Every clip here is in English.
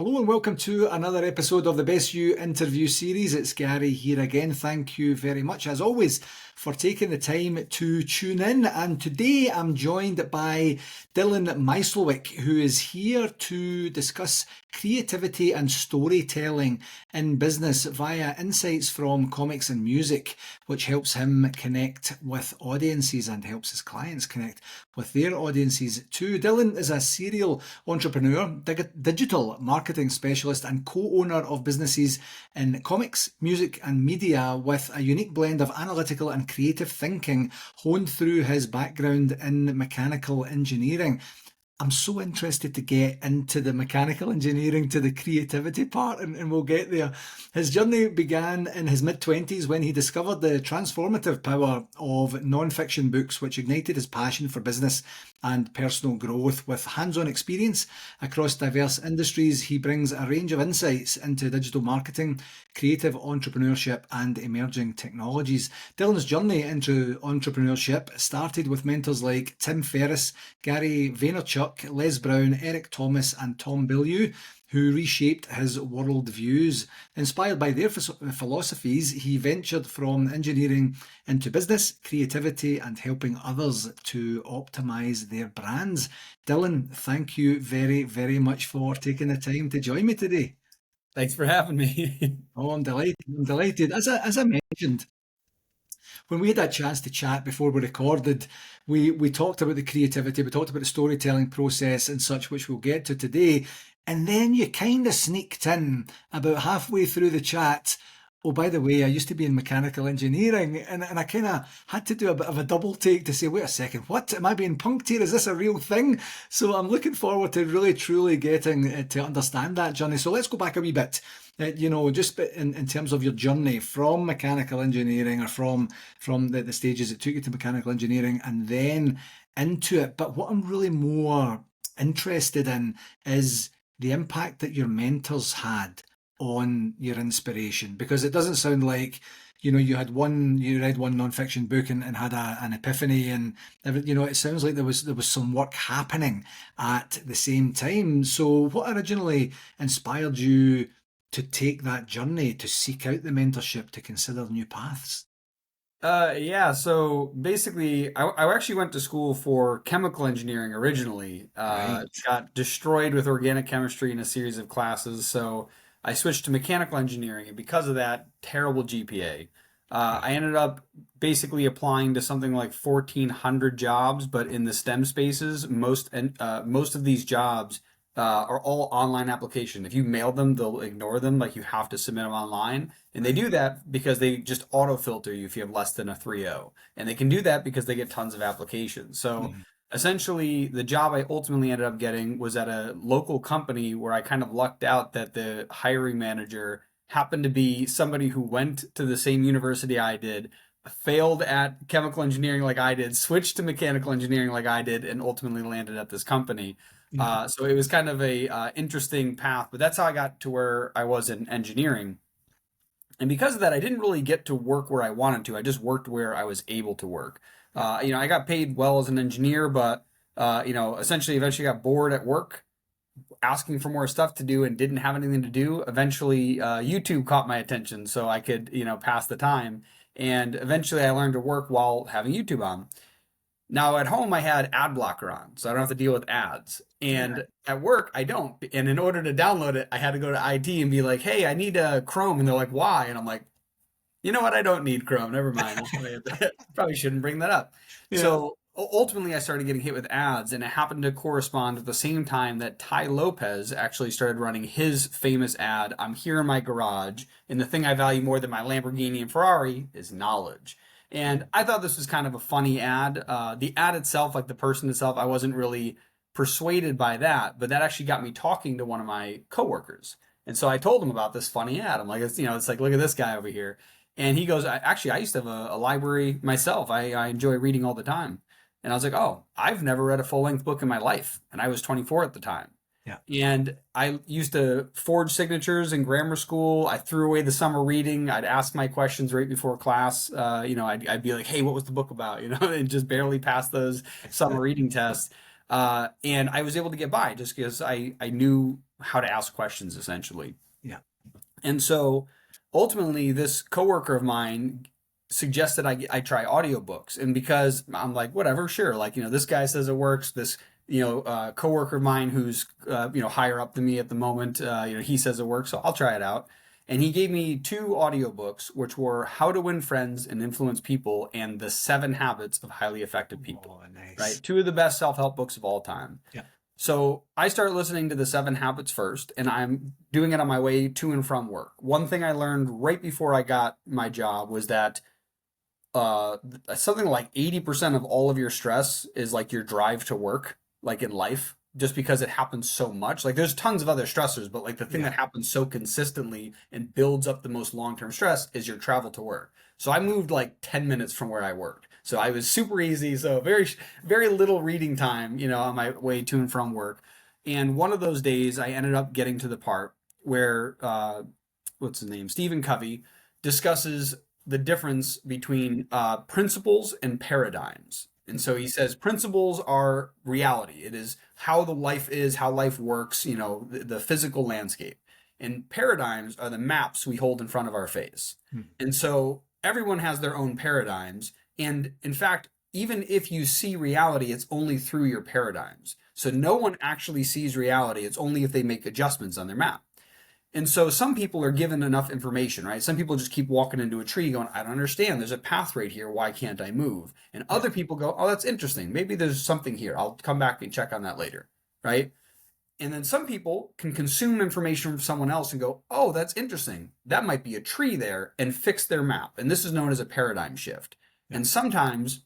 Hello and welcome to another episode of the Best You interview series. It's Gary here again. Thank you very much, as always, for taking the time to tune in. And today I'm joined by Dillon Mysliwiec, who is here to discuss creativity and storytelling in business via insights from comics and music, which helps him connect with audiences and helps his clients connect with their audiences too. Dillon is a serial entrepreneur, digital marketing specialist and co-owner of businesses in comics, music and media with a unique blend of analytical and creative thinking honed through his background in mechanical engineering. I'm so interested to get into the mechanical engineering to the creativity part, and we'll get there. His journey began in his mid-20s when he discovered the transformative power of non-fiction books, which ignited his passion for business and personal growth. With hands-on experience across diverse industries, he brings a range of insights into digital marketing, creative entrepreneurship, and emerging technologies. Dillon's journey into entrepreneurship started with mentors like Tim Ferriss, Gary Vaynerchuk, Les Brown, Eric Thomas and Tom Bilyeu, who reshaped his world views. Inspired by their philosophies, he ventured from engineering into business, creativity and helping others to optimize their brands. Dillon, thank you very, very much for taking the time to join me today. Thanks for having me. Oh, I'm delighted. I'm delighted. As I mentioned, when we had that chance to chat before we recorded, we talked about the creativity, we talked about the storytelling process and such, which we'll get to today. And then you kind of sneaked in about halfway through the chat. Oh, by the way, I used to be in mechanical engineering, and I kind of had to do a bit of a double take to say, wait a second, what? Am I being punked here? Is this a real thing? So I'm looking forward to really, truly getting to understand that journey. So let's go back a wee bit. Just in terms of your journey from mechanical engineering or from the stages it took you to mechanical engineering and then into it. But what I'm really more interested in is the impact that your mentors had on your inspiration, because it doesn't sound like you read one non-fiction book and had an epiphany, and it sounds like there was some work happening at the same time. So what originally inspired you to take that journey, to seek out the mentorship, to consider new paths? Yeah, so basically, I actually went to school for chemical engineering originally. Right. Got destroyed with organic chemistry in a series of classes, so I switched to mechanical engineering, and because of that, terrible GPA. Yeah. I ended up basically applying to something like 1,400 jobs, but in the STEM spaces, most of these jobs are all online application. If you mail them, they'll ignore them. Like you have to submit them online. And they do that because they just auto filter you if you have less than a 3.0. And they can do that because they get tons of applications. So Mhm. essentially, the job I ultimately ended up getting was at a local company where I kind of lucked out that the hiring manager happened to be somebody who went to the same university I did, failed at chemical engineering like I did, switched to mechanical engineering like I did, and ultimately landed at this company. Mhm. So it was kind of a interesting path, but that's how I got to where I was in engineering. And because of that, I didn't really get to work where I wanted to. I just worked where I was able to work. I got paid well as an engineer, but essentially, eventually got bored at work, asking for more stuff to do, and didn't have anything to do. Eventually, YouTube caught my attention, so I could pass the time. And eventually, I learned to work while having YouTube on. Now at home I had ad blocker on, so I don't have to deal with ads. Yeah. And at work I don't. And in order to download it, I had to go to IT and be like, "Hey, I need a Chrome." And they're like, "Why?" And I'm like, "You know what? I don't need Chrome. Never mind. Probably shouldn't bring that up." Yeah. So ultimately, I started getting hit with ads, and it happened to correspond at the same time that Ty Lopez actually started running his famous ad. I'm here in my garage, and the thing I value more than my Lamborghini and Ferrari is knowledge. And I thought this was kind of a funny ad. The ad itself, like the person itself, I wasn't really persuaded by that, but that actually got me talking to one of my coworkers. And so I told him about this funny ad. I'm like, it's like, look at this guy over here. And he goes, I used to have a library myself. I enjoy reading all the time. And I was like, oh, I've never read a full length book in my life. And I was 24 at the time. Yeah. And I used to forge signatures in grammar school. I threw away the summer reading. I'd ask my questions right before class. I'd be like, hey, what was the book about? And just barely pass those summer reading tests. And I was able to get by just because I knew how to ask questions essentially. Yeah. And so ultimately, this coworker of mine suggested I try audiobooks. And because I'm like, whatever, sure. Like, this guy says it works. This, coworker of mine who's, higher up than me at the moment, he says it works. So I'll try it out. And he gave me two audiobooks, which were How to Win Friends and Influence People and The 7 Habits of Highly Effective People. Oh, nice. Right? Two of the best self-help books of all time. Yeah. So I started listening to the 7 Habits first, and I'm doing it on my way to and from work. One thing I learned right before I got my job was that something like 80% of all of your stress is like your drive to work, like in life, just because it happens so much. Like there's tons of other stressors, but like the thing that happens so consistently and builds up the most long-term stress is your travel to work. So I moved like 10 minutes from where I worked. So I was super easy. So very, very little reading time, on my way to and from work. And one of those days I ended up getting to the part where, what's his name? Stephen Covey discusses the difference between principles and paradigms. And so he says principles are reality. It is how the life is, how life works, the physical landscape. And paradigms are the maps we hold in front of our face. And so everyone has their own paradigms. And in fact, even if you see reality, it's only through your paradigms. So no one actually sees reality. It's only if they make adjustments on their map. And so some people are given enough information, right? Some people just keep walking into a tree going, I don't understand. There's a path right here. Why can't I move? And other people go, oh, that's interesting. Maybe there's something here. I'll come back and check on that later, right? And then some people can consume information from someone else and go, oh, that's interesting. That might be a tree there, and fix their map. And this is known as a paradigm shift. And sometimes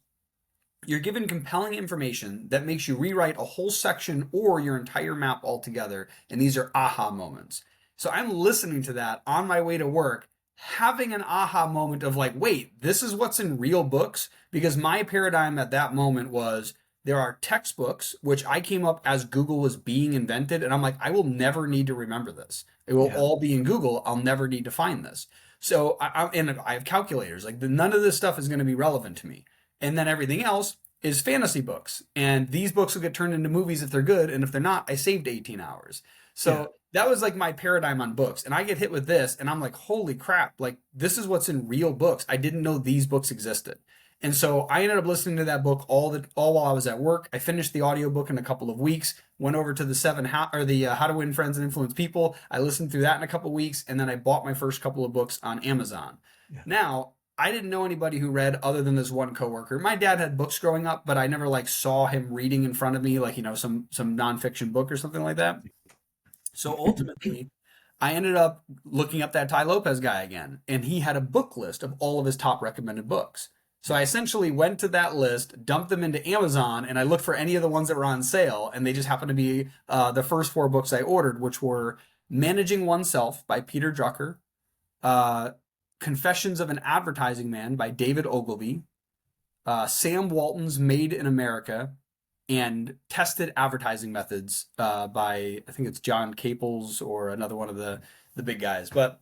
you're given compelling information that makes you rewrite a whole section or your entire map altogether. And these are aha moments. So I'm listening to that on my way to work, having an aha moment of like, wait, this is what's in real books? Because my paradigm at that moment was there are textbooks, which I came up as Google was being invented. And I'm like, I will never need to remember this. It will all be in Google. I'll never need to find this. So I have calculators. Like none of this stuff is going to be relevant to me. And then everything else is fantasy books. And these books will get turned into movies if they're good. And if they're not, I saved 18 hours. So that was like my paradigm on books. And I get hit with this and I'm like, holy crap, like this is what's in real books. I didn't know these books existed. And so I ended up listening to that book all while I was at work. I finished the audiobook in a couple of weeks, went over to the How to Win Friends and Influence People. I listened through that in a couple of weeks, and then I bought my first couple of books on Amazon. Now, I didn't know anybody who read other than this one coworker. My dad had books growing up, but I never like saw him reading in front of me, like, some nonfiction book or something like that. So ultimately, I ended up looking up that Tai Lopez guy again, and he had a book list of all of his top recommended books. So I essentially went to that list, dumped them into Amazon, and I looked for any of the ones that were on sale, and they just happened to be the first 4 books I ordered, which were Managing Oneself by Peter Drucker, Confessions of an Advertising Man by David Ogilvy, Sam Walton's Made in America, and Tested Advertising Methods by, I think it's John Caples or another one of the big guys. But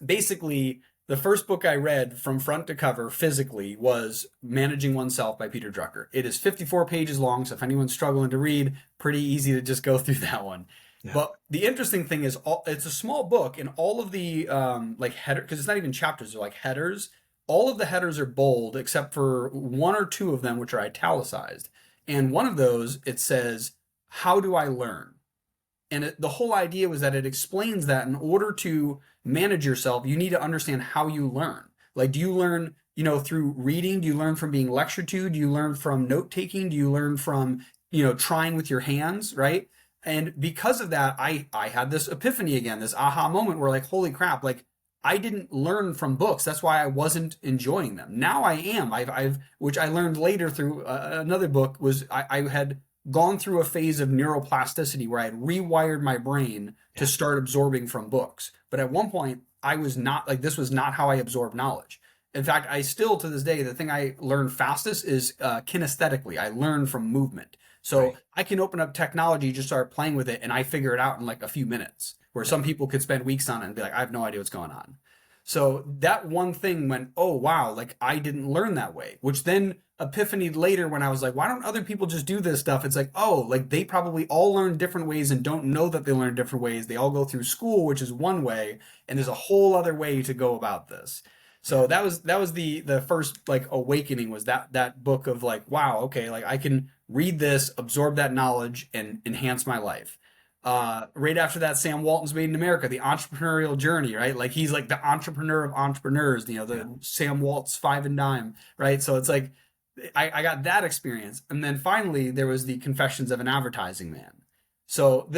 basically, the first book I read from front to cover physically was Managing Oneself by Peter Drucker. It is 54 pages long, so if anyone's struggling to read, pretty easy to just go through that one. But the interesting thing is, it's a small book, and all of the like header, because it's not even chapters, they're like headers. All of the headers are bold except for 1 or 2 of them, which are italicized. And one of those, it says, how do I learn? And the whole idea was that it explains that in order to manage yourself, you need to understand how you learn. Like, do you learn, through reading? Do you learn from being lectured to? Do you learn from note taking? Do you learn from, trying with your hands, right? And because of that, I had this epiphany again, this aha moment where like, holy crap, like I didn't learn from books. That's why I wasn't enjoying them. Now I am. Which I learned later through another book was I had gone through a phase of neuroplasticity where I had rewired my brain to start absorbing from books. But at one point, I was not like, this was not how I absorb knowledge. In fact, I still, to this day, the thing I learn fastest is kinesthetically. I learn from movement. So I can open up technology, just start playing with it, and I figure it out in like a few minutes, where some people could spend weeks on it and be like, I have no idea what's going on. So that one thing went, oh wow, like I didn't learn that way, which then epiphanied later when I was like, why don't other people just do this stuff? It's like, oh, like they probably all learn different ways and don't know that they learn different ways. They all go through school, which is one way, and there's a whole other way to go about this. So that was the first like awakening, was that book of like, wow, okay, like I can read this, absorb that knowledge, and enhance my life. Right after that, Sam Walton's Made in America, the entrepreneurial journey, right? Like he's like the entrepreneur of entrepreneurs, Yeah. the Sam Walt's Five and Dime, right? So it's like I got that experience. And then finally there was the Confessions of an Advertising Man. So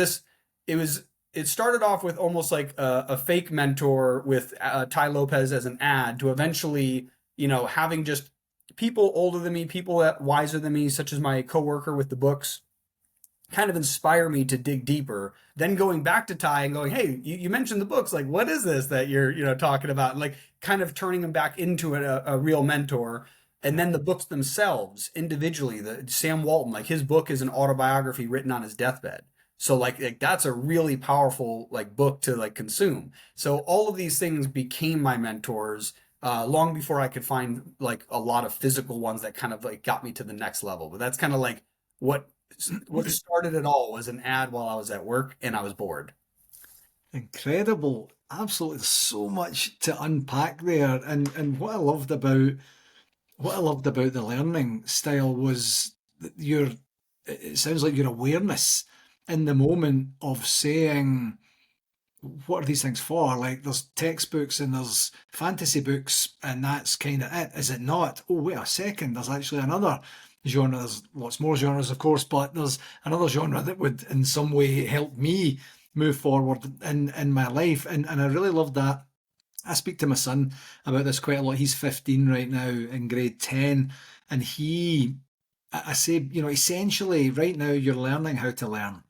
it was, it started off with almost like a fake mentor with Ty Lopez as an ad, to eventually, having just people older than me, people that wiser than me, such as my coworker with the books, kind of inspire me to dig deeper. Then going back to Ty and going, hey, you mentioned the books. Like, what is this that you're, talking about? And like kind of turning him back into a real mentor. And then the books themselves individually, the Sam Walton, like his book is an autobiography written on his deathbed. So like that's a really powerful like book to like consume. So all of these things became my mentors long before I could find like a lot of physical ones that kind of like got me to the next level. But that's kind of like what what started it all was an ad while I was at work and I was bored. Incredible. Absolutely. There's so much to unpack there. And what I loved about the learning style was that it sounds like your awareness in the moment of saying, what are these things for? Like there's textbooks and there's fantasy books, and that's kind of it, is it not? Oh, wait a second, there's actually another genre. There's lots more genres, of course, but there's another genre that would in some way help me move forward in my life. And I really love that. I speak to my son about this quite a lot. He's 15 right now in grade 10. And I say, essentially right now you're learning how to learn.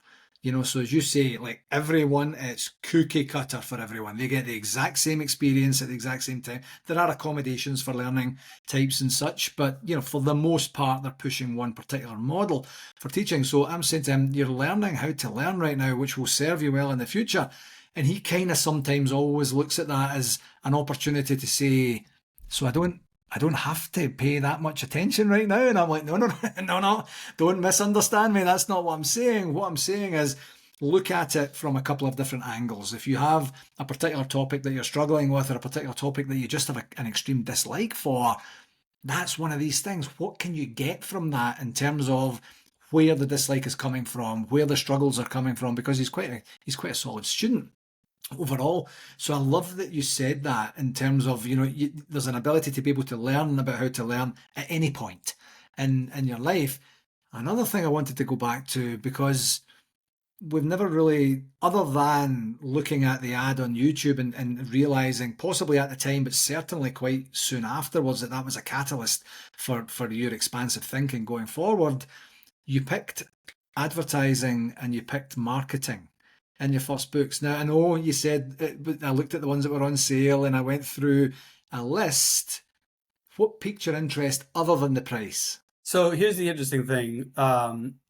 So as you say, like everyone, it's cookie cutter for everyone. They get the exact same experience at the exact same time. There are accommodations for learning types and such, but for the most part, they're pushing one particular model for teaching. So I'm saying to him, you're learning how to learn right now, which will serve you well in the future. And he kind of sometimes always looks at that as an opportunity to say, so I don't have to pay that much attention right now. And I'm like, no, no, no, no, don't misunderstand me. That's not what I'm saying. What I'm saying is look at it from a couple of different angles. If you have a particular topic that you're struggling with, or a particular topic that you just have an extreme dislike for, that's one of these things. What can you get from that in terms of where the dislike is coming from, where the struggles are coming from? Because he's quite a solid student overall. So I love that you said that in terms of, there's an ability to be able to learn about how to learn at any point in your life. Another thing I wanted to go back to, because we've never really, other than looking at the ad on YouTube and realizing, possibly at the time, but certainly quite soon afterwards, that was a catalyst for your expansive thinking going forward. You picked advertising and you picked marketing in your first books. Now, I know you said, but I looked at the ones that were on sale and I went through a list. What piqued your interest other than the price? So here's the interesting thing.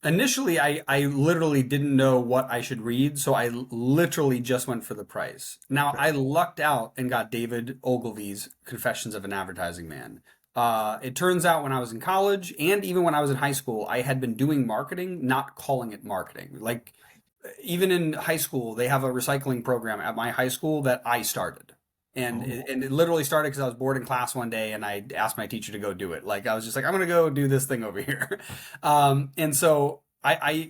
Initially, I literally didn't know what I should read, so I literally just went for the price. Now, I lucked out and got David Ogilvy's Confessions of an Advertising Man. It turns out when I was in college and even when I was in high school, I had been doing marketing, not calling it marketing. Like, even in high school, they have a recycling program at my high school that I started. And it literally started because I was bored in class one day and I asked my teacher to go do it. Like I was just like, I'm gonna go do this thing over here. And so I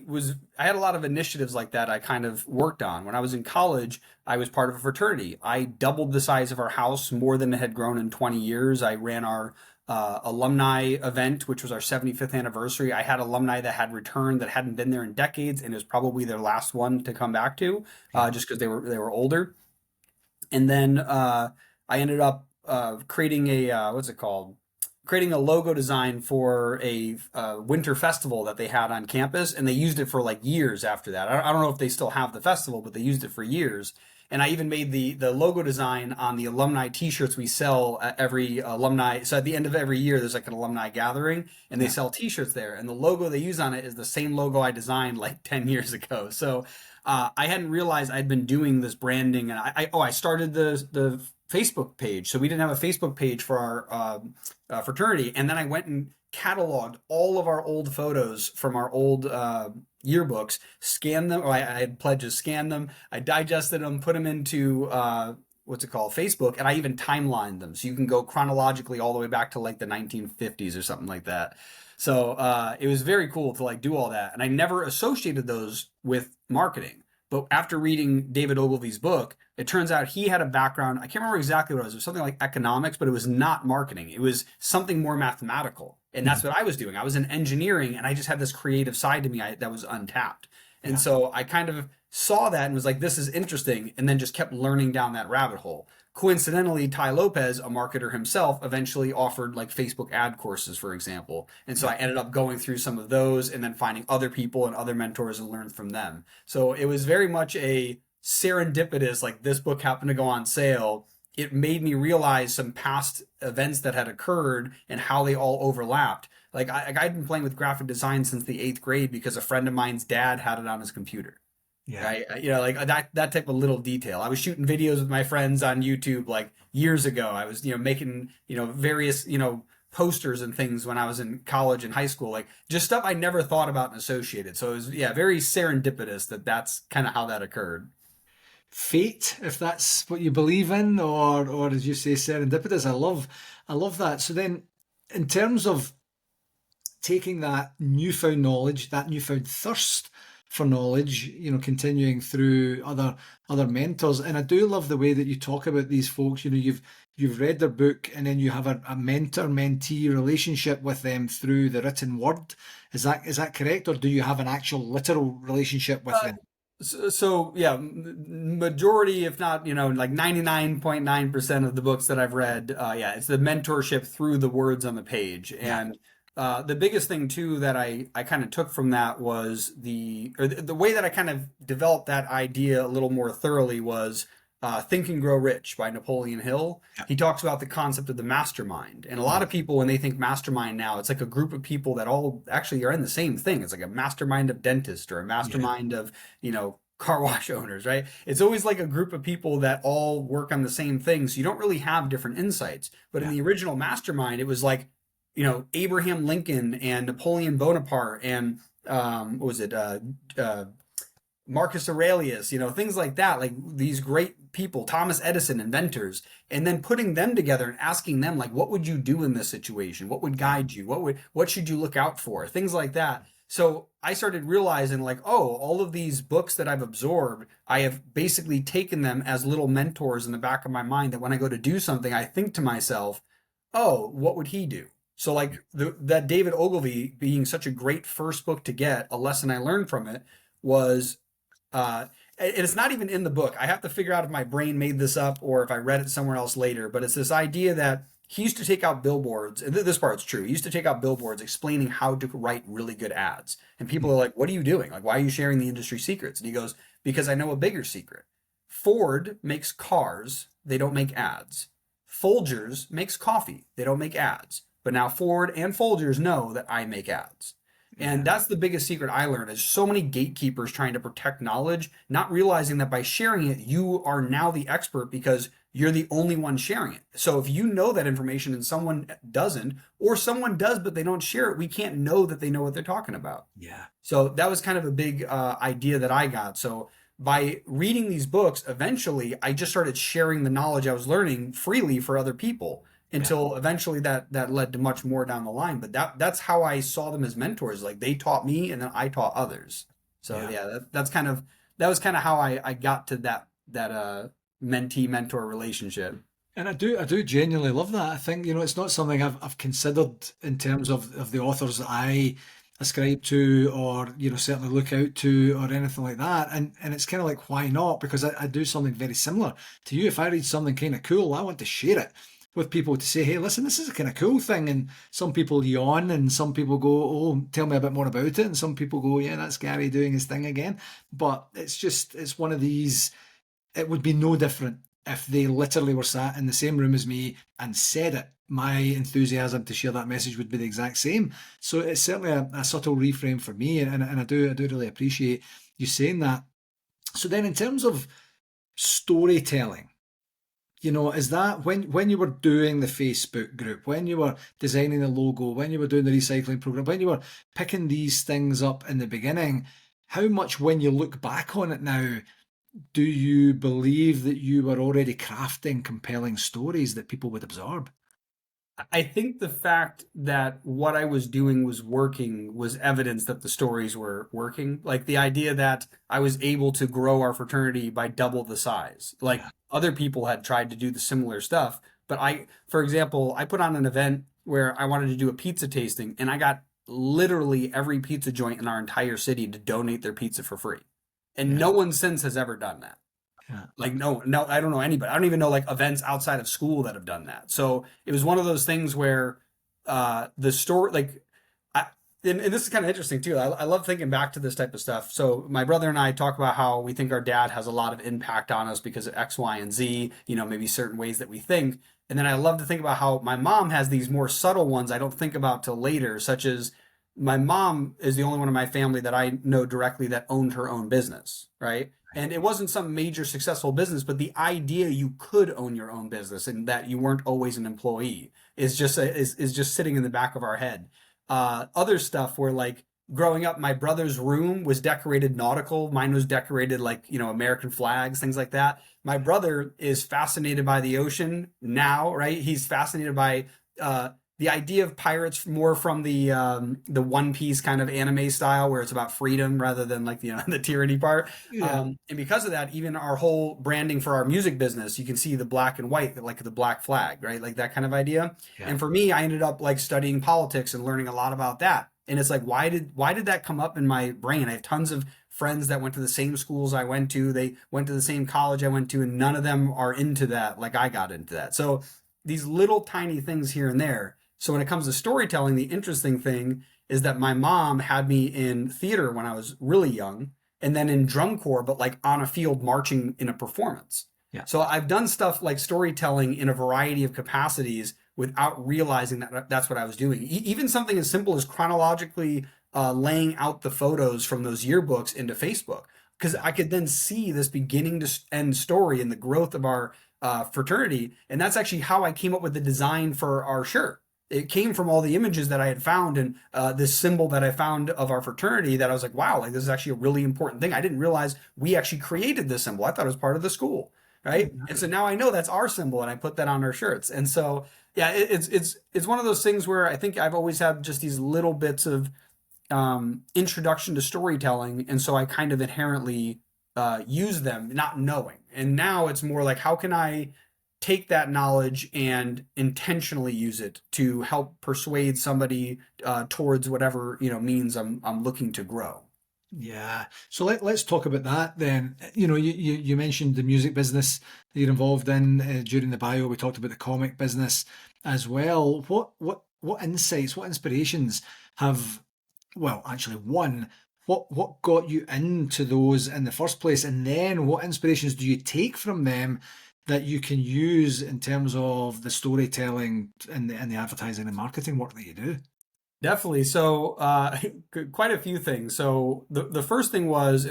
had a lot of initiatives like that I kind of worked on. When I was in college, I was part of a fraternity. I doubled the size of our house, more than it had grown in 20 years. I ran our alumni event, which was our 75th anniversary. I had alumni that had returned that hadn't been there in decades, and it was probably their last one to come back to, just because they were older. And then I ended up creating a what's it called? Creating a logo design for a winter festival that they had on campus, and they used it for like years after that. I don't know if they still have the festival, but they used it for years. And I even made the logo design on the alumni T-shirts we sell at every alumni. So at the end of every year, there's like an alumni gathering, and they sell T-shirts there. And the logo they use on it is the same logo I designed like 10 years ago. So I hadn't realized I'd been doing this branding, and I started the Facebook page. So we didn't have a Facebook page for our fraternity. And then I went and cataloged all of our old photos from our old yearbooks, scanned them, or I had pledges, scanned them, I digested them, put them into what's it called, Facebook, and I even timelined them. So you can go chronologically all the way back to like the 1950s or something like that. So it was very cool to like do all that. And I never associated those with marketing. But after reading David Ogilvy's book, it turns out he had a background. I can't remember exactly what it was. It was something like economics, but it was not marketing. It was something more mathematical. And that's what I was doing. I was in engineering, and I just had this creative side to me that was untapped. And so I kind of saw that and was like, this is interesting, and then just kept learning down that rabbit hole. Coincidentally, Ty Lopez, a marketer himself, eventually offered like Facebook ad courses, for example. And so I ended up going through some of those and then finding other people and other mentors and learn from them. So it was very much a serendipitous, like this book happened to go on sale. It made me realize some past events that had occurred and how they all overlapped. Like I'd been playing with graphic design since the 8th grade because a friend of mine's dad had it on his computer. Yeah. Right? You know, like that type of little detail. I was shooting videos with my friends on YouTube like years ago. I was, making, various, posters and things when I was in college and high school, like just stuff I never thought about and associated. So it was, very serendipitous that's kind of how that occurred. Fate, if that's what you believe in, or as you say, serendipitous. I love that. So then, in terms of taking that newfound knowledge, that newfound thirst for knowledge, continuing through other mentors, and I do love the way that you talk about these folks. You've read their book, and then you have a mentor-mentee relationship with them through the written word. Is that correct, or do you have an actual literal relationship with them? So yeah, majority, if not, like 99.9% of the books that I've read, it's the mentorship through the words on the page. And the biggest thing too that I kind of took from that was the way that I kind of developed that idea a little more thoroughly was Think and Grow Rich by Napoleon Hill. He talks about the concept of the mastermind. And a lot of people, when they think mastermind now, it's like a group of people that all actually are in the same thing. It's like a mastermind of dentists or a mastermind of, car wash owners, right? It's always like a group of people that all work on the same thing. So you don't really have different insights. But in the original mastermind, it was like, Abraham Lincoln and Napoleon Bonaparte and what was it? Marcus Aurelius, things like that, like these great people, Thomas Edison, inventors, and then putting them together and asking them, like, what would you do in this situation? What would guide you? What should you look out for? Things like that. So I started realizing, like, oh, all of these books that I've absorbed, I have basically taken them as little mentors in the back of my mind that when I go to do something, I think to myself, oh, what would he do? So like that David Ogilvy being such a great first book to get, a lesson I learned from it was, and it's not even in the book. I have to figure out if my brain made this up or if I read it somewhere else later, but it's this idea that he used to take out billboards, and this part's true. He used to take out billboards explaining how to write really good ads. And people are like, what are you doing? Like, why are you sharing the industry secrets? And he goes, because I know a bigger secret. Ford makes cars, they don't make ads. Folgers makes coffee, they don't make ads. But now Ford and Folgers know that I make ads. And that's the biggest secret I learned is so many gatekeepers trying to protect knowledge, not realizing that by sharing it, you are now the expert because you're the only one sharing it. So if you know that information and someone doesn't, or someone does but they don't share it, we can't know that they know what they're talking about. Yeah. So that was kind of a big idea that I got. So by reading these books, eventually I just started sharing the knowledge I was learning freely for other people. Until eventually that led to much more down the line. But that's how I saw them as mentors. Like they taught me and then I taught others. So that was kind of how I got to that mentee mentor relationship. And I do genuinely love that. I think, it's not something I've considered in terms of the authors that I ascribe to or, certainly look out to or anything like that. And it's kind of like, why not? Because I do something very similar to you. If I read something kind of cool, I want to share it with people to say, hey, listen, this is a kind of cool thing. And some people yawn and some people go, oh, tell me a bit more about it. And some people go, yeah, that's Gary doing his thing again. But it's one of these, it would be no different if they literally were sat in the same room as me and said it. My enthusiasm to share that message would be the exact same. So it's certainly a subtle reframe for me. And I do really appreciate you saying that. So then in terms of storytelling, Is that when you were doing the Facebook group, when you were designing the logo, when you were doing the recycling program, when you were picking these things up in the beginning, how much, when you look back on it now, do you believe that you were already crafting compelling stories that people would absorb? I think the fact that what I was doing was working was evidence that the stories were working. Like the idea that I was able to grow our fraternity by double the size. Like Yeah. other people had tried to do the similar stuff, but for example, I put on an event where I wanted to do a pizza tasting and I got literally every pizza joint in our entire city to donate their pizza for free. And Yeah. no one since has ever done that. Yeah. Like no, I don't know anybody. I don't even know like events outside of school that have done that. So it was one of those things where the story, like, I, and this is kind of interesting too. I love thinking back to this type of stuff. So my brother and I talk about how we think our dad has a lot of impact on us because of X, Y, and Z. Maybe certain ways that we think. And then I love to think about how my mom has these more subtle ones I don't think about till later, such as my mom is the only one in my family that I know directly that owned her own business, right? And it wasn't some major successful business, but the idea you could own your own business and that you weren't always an employee is just sitting in the back of our head. Other stuff where like growing up, my brother's room was decorated nautical. Mine was decorated like, American flags, things like that. My brother is fascinated by the ocean now, right? He's fascinated by the idea of pirates more from the One Piece kind of anime style, where it's about freedom rather than like the tyranny part. Yeah. And because of that, even our whole branding for our music business, you can see the black and white, like the black flag, right? Like that kind of idea. Yeah. And for me, I ended up like studying politics and learning a lot about that. And it's like, why did that come up in my brain? I have tons of friends that went to the same schools I went to. They went to the same college I went to, and none of them are into that like I got into that. So these little tiny things here and there. So when it comes to storytelling, the interesting thing is that my mom had me in theater when I was really young, and then in drum corps, but like on a field marching in a performance. Yeah. So I've done stuff like storytelling in a variety of capacities without realizing that that's what I was doing. Even something as simple as chronologically laying out the photos from those yearbooks into Facebook, because I could then see this beginning to end story and the growth of our fraternity. And that's actually how I came up with the design for our shirt. It came from all the images that I had found and this symbol that I found of our fraternity that I was like, wow, like this is actually a really important thing. I didn't realize we actually created this symbol. I thought it was part of the school, right? And so now I know that's our symbol and I put that on our shirts. And so, yeah, it's one of those things where I think I've always had just these little bits of introduction to storytelling. And so I kind of inherently use them not knowing. And now it's more like, how can I take that knowledge and intentionally use it to help persuade somebody towards whatever means I'm looking to grow. Yeah. So let's talk about that then. You mentioned the music business that you're involved in during the bio. We talked about the comic business as well. What insights, what inspirations have, well, actually, one, what got you into those in the first place, and then what inspirations do you take from them that you can use in terms of the storytelling and the advertising and marketing work that you do? Definitely. So, quite a few things. So, the first thing was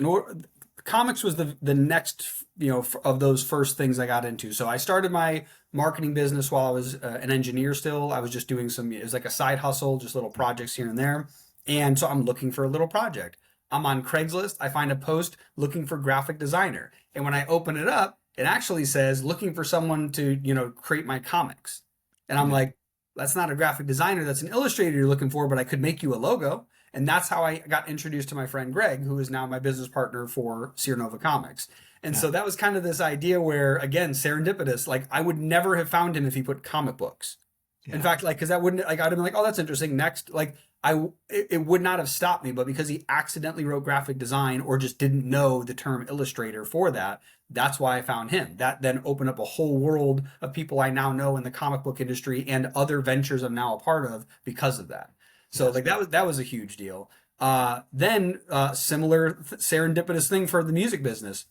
comics was the next of those first things I got into. So, I started my marketing business while I was an engineer. Still, I was just doing it was like a side hustle, just little projects here and there. And so, I'm looking for a little project. I'm on Craigslist. I find a post looking for graphic designer, and when I open it up, it actually says looking for someone to create my comics. And I'm Yeah. like, that's not a graphic designer, that's an illustrator you're looking for, but I could make you a logo. And that's how I got introduced to my friend Greg, who is now my business partner for Sierra Nova Comics. And Yeah. so that was kind of this idea where, again, serendipitous. Like I would never have found him if he put comic books. In Yeah. fact, like, because that wouldn't, like, I'd have been like, oh, that's interesting. Next, like, it would not have stopped me. But because he accidentally wrote graphic design or just didn't know the term illustrator for that, that's why I found him. That then opened up a whole world of people I now know in the comic book industry and other ventures I'm now a part of because of that. So Yeah. like that was a huge deal. Then similar serendipitous thing for the music business.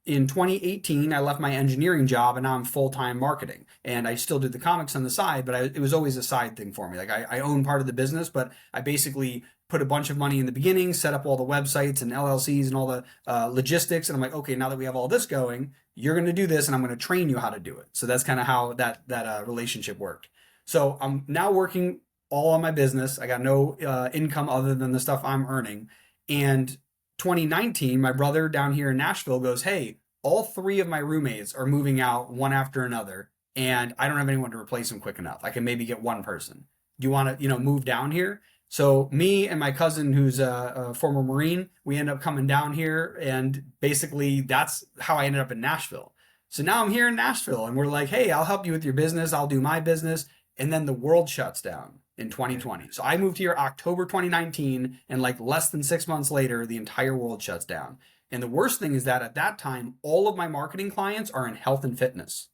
In 2018, I left my engineering job and now I'm full-time marketing. And I still do the comics on the side, but it was always a side thing for me. Like I own part of the business, but I basically put a bunch of money in the beginning, set up all the websites and LLCs and all the logistics. And I'm like, okay, now that we have all this going, you're going to do this and I'm going to train you how to do it. So that's kind of how that relationship worked. So I'm now working all on my business. I got no income other than the stuff I'm earning. And 2019, my brother down here in Nashville goes, hey, all three of my roommates are moving out one after another, and I don't have anyone to replace them quick enough. I can maybe get one person. Do you want to, move down here? So me and my cousin, who's a former Marine, we end up coming down here, and basically that's how I ended up in Nashville. So now I'm here in Nashville, and we're like, hey, I'll help you with your business. I'll do my business. And then the world shuts down in 2020. So I moved here October 2019, and like less than 6 months later, the entire world shuts down. And the worst thing is that at that time, all of my marketing clients are in health and fitness.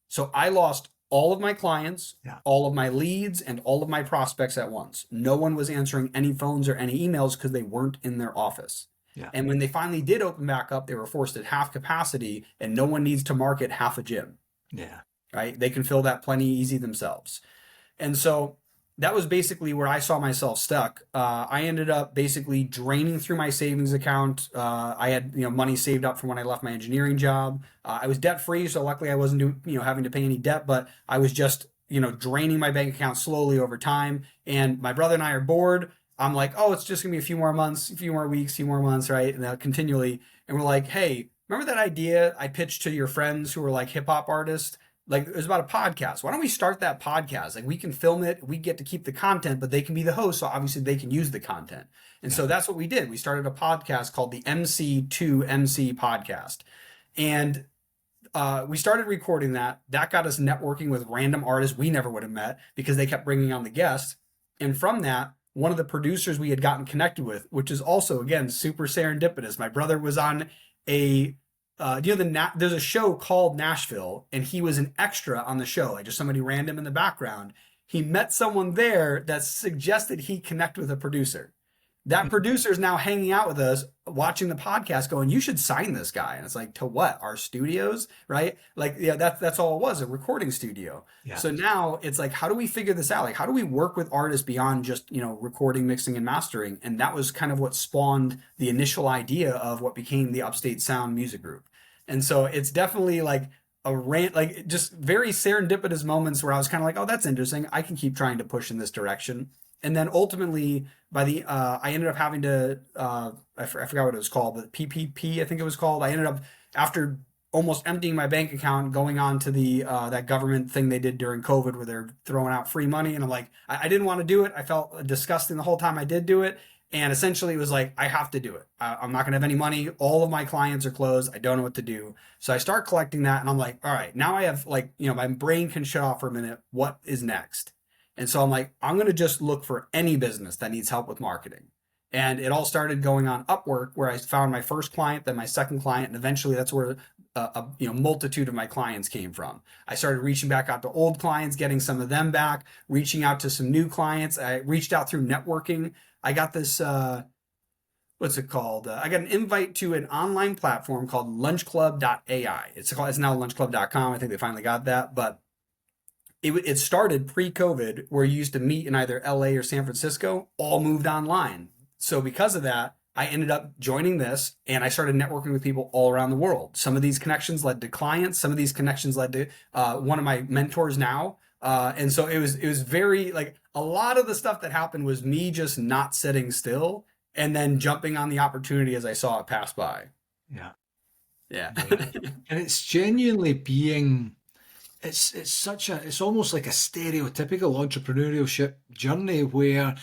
So I lost all of my clients, all of my leads, and all of my prospects at once. No one was answering any phones or any emails because they weren't in their office. Yeah. And when they finally did open back up, they were forced at half capacity, and no one needs to market half a gym. Yeah. Right? They can fill that plenty easy themselves. And so that was basically where I saw myself stuck. I ended up basically draining through my savings account. I had money saved up from when I left my engineering job. I was debt free, so luckily I wasn't having to pay any debt. But I was just draining my bank account slowly over time. And my brother and I are bored. I'm like, oh, it's just gonna be a few more months, a few more weeks, a few more months, right? And continually. And we're like, hey, remember that idea I pitched to your friends who were like hip hop artists? Like, it was about a podcast. Why don't we start that podcast? Like, we can film it, we get to keep the content, but they can be the host, so obviously they can use the content. And so that's what we did. We started a podcast called the MC2MC podcast. And we started recording that. That got us networking with random artists we never would have met because they kept bringing on the guests. And from that, one of the producers we had gotten connected with, which is also, again, super serendipitous. My brother was on there's a show called Nashville, and he was an extra on the show, like just somebody random in the background. He met someone there that suggested he connect with a producer. That producer is now hanging out with us, watching the podcast, going, "You should sign this guy." And it's like, to what? Our studios, right? Like, yeah, that's all it was, a recording studio. Yeah. So now it's like, how do we figure this out? Like, how do we work with artists beyond just recording, mixing, and mastering? And that was kind of what spawned the initial idea of what became the Upstate Sound Music Group. And so it's definitely like a rant, like just very serendipitous moments where I was kind of like, oh, that's interesting. I can keep trying to push in this direction. And then ultimately, I ended up having to, I forgot what it was called, but PPP, I think it was called. I ended up, after almost emptying my bank account, going on to the that government thing they did during COVID where they're throwing out free money. And I'm like, I didn't want to do it. I felt disgusting the whole time I did do it. And essentially it was like, I have to do it. I'm not going to have any money. All of my clients are closed. I don't know what to do. So I start collecting that, and I'm like, all right, now I have my brain can shut off for a minute. What is next? And so I'm like, I'm going to just look for any business that needs help with marketing. And it all started going on Upwork, where I found my first client, then my second client, and eventually that's where a multitude of my clients came from. I started reaching back out to old clients, getting some of them back, reaching out to some new clients. I reached out through networking. I got this, what's it called? I got an invite to an online platform called lunchclub.ai. It's now lunchclub.com. I think they finally got that, but it started pre-COVID, where you used to meet in either LA or San Francisco, all moved online. So because of that, I ended up joining this, and I started networking with people all around the world. Some of these connections led to clients. Some of these connections led to one of my mentors now. And so it was very, like, a lot of the stuff that happened was me just not sitting still and then jumping on the opportunity as I saw it pass by. Yeah. Yeah. And it's genuinely being, it's almost like a stereotypical entrepreneurship journey where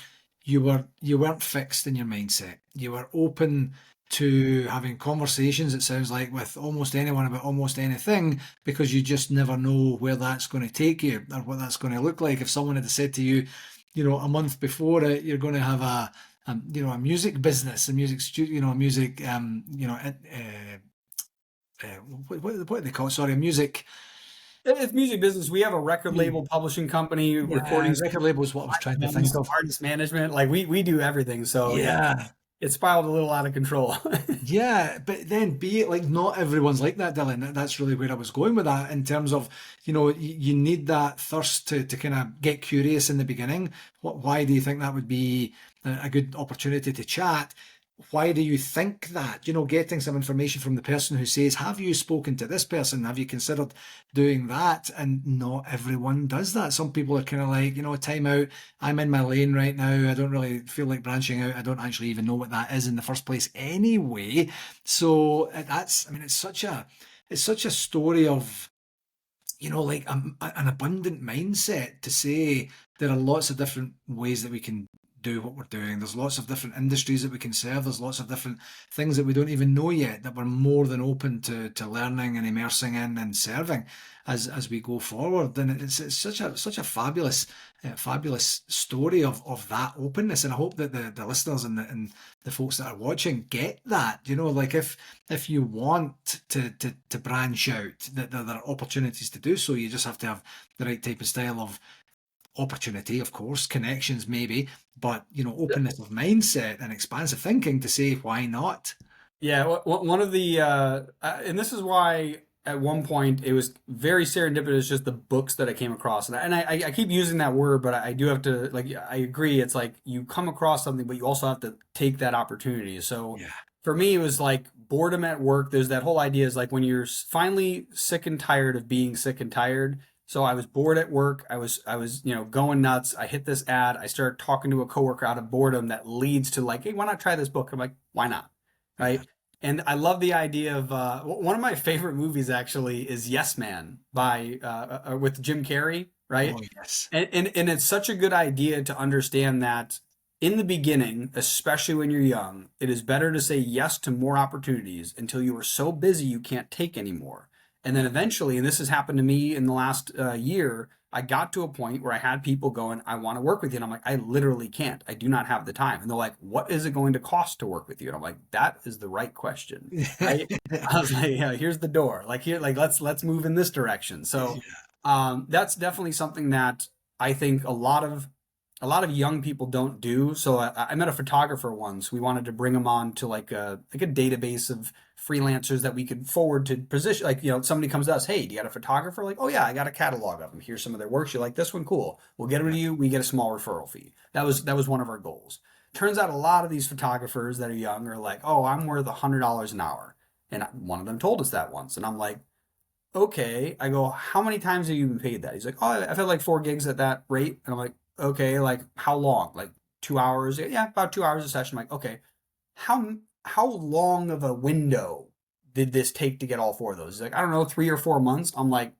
you weren't fixed in your mindset. You were open to having conversations, it sounds like, with almost anyone about almost anything, because you just never know where that's going to take you or what that's going to look like. If someone had said to you, a month before it, you're going to have a music business, a music studio, a music, what do they call it? Sorry, a music. It's music business. We have a record label, publishing company, recording. Record label is what I was trying to think of. Artist management, like we do everything. So yeah. it spiraled a little out of control. Yeah, but then be it like not everyone's like that, Dylan. That's really where I was going with that in terms of, you need that thirst to kind of get curious in the beginning. Why do you think that would be a good opportunity to chat? Why do you think that? Getting some information from the person who says, have you spoken to this person? Have you considered doing that? And not everyone does that. Some people are kind of like, time out. I'm in my lane right now. I don't really feel like branching out. I don't actually even know what that is in the first place anyway. So it's such a story of, like an abundant mindset to say there are lots of different ways that we can do what we're doing. There's lots of different industries that we can serve. There's lots of different things that we don't even know yet that we're more than open to learning and immersing in and serving as we go forward. And it's such a fabulous story of that openness. And I hope that the listeners and the folks that are watching get that. Like if you want to branch out, that there are opportunities to do so. You just have to have the right type of style of opportunity, of course, connections maybe, but openness of mindset and expansive thinking to say why not. Yeah, one of the and this is why at one point it was very serendipitous, just the books that I came across, and I keep using that word, but I do have to, like, I agree. It's like you come across something, but you also have to take that opportunity. So Yeah, for me, it was like boredom at work. There's that whole idea is like when you're finally sick and tired of being sick and tired. So I was bored at work. I was going nuts. I hit this ad. I started talking to a coworker out of boredom that leads to like, hey, why not try this book? I'm like, why not? yeah. Right. And I love the idea of one of my favorite movies actually is Yes Man by with Jim Carrey, Oh right? yes. And it's such a good idea to understand that in the beginning, especially when you're young, it is better to say yes to more opportunities until you are so busy you can't take anymore. And then Yeah. eventually, and this has happened to me in the last year, I got to a point where I had people going, I want to work with you. And I'm like, I literally can't. I do not have the time. And they're like, what is it going to cost to work with you? And I'm like, that is the right question. Right. I was like, yeah, here's the door. Like here, like let's move in this direction. So that's definitely something that I think a lot of young people don't do. So I met a photographer once. We wanted to bring him on to like a database of freelancers that we could forward to position. Like, somebody comes to us, hey, do you got a photographer? Like, oh yeah, I got a catalog of them. Here's some of their works. You like this one? Cool. We'll get them to you. We get a small referral fee. That was one of our goals. Turns out a lot of these photographers that are young are like, oh, I'm worth $100 an hour. And one of them told us that once. And I'm like, okay. I go, how many times have you been paid that? He's like, oh, I've had like 4 gigs at that rate. And I'm like, okay, like how long? Like 2 hours? Yeah, about 2 hours a session. I'm like, okay, how long of a window did this take to get all 4 of those? He's like, I don't know, 3 or 4 months. I'm like,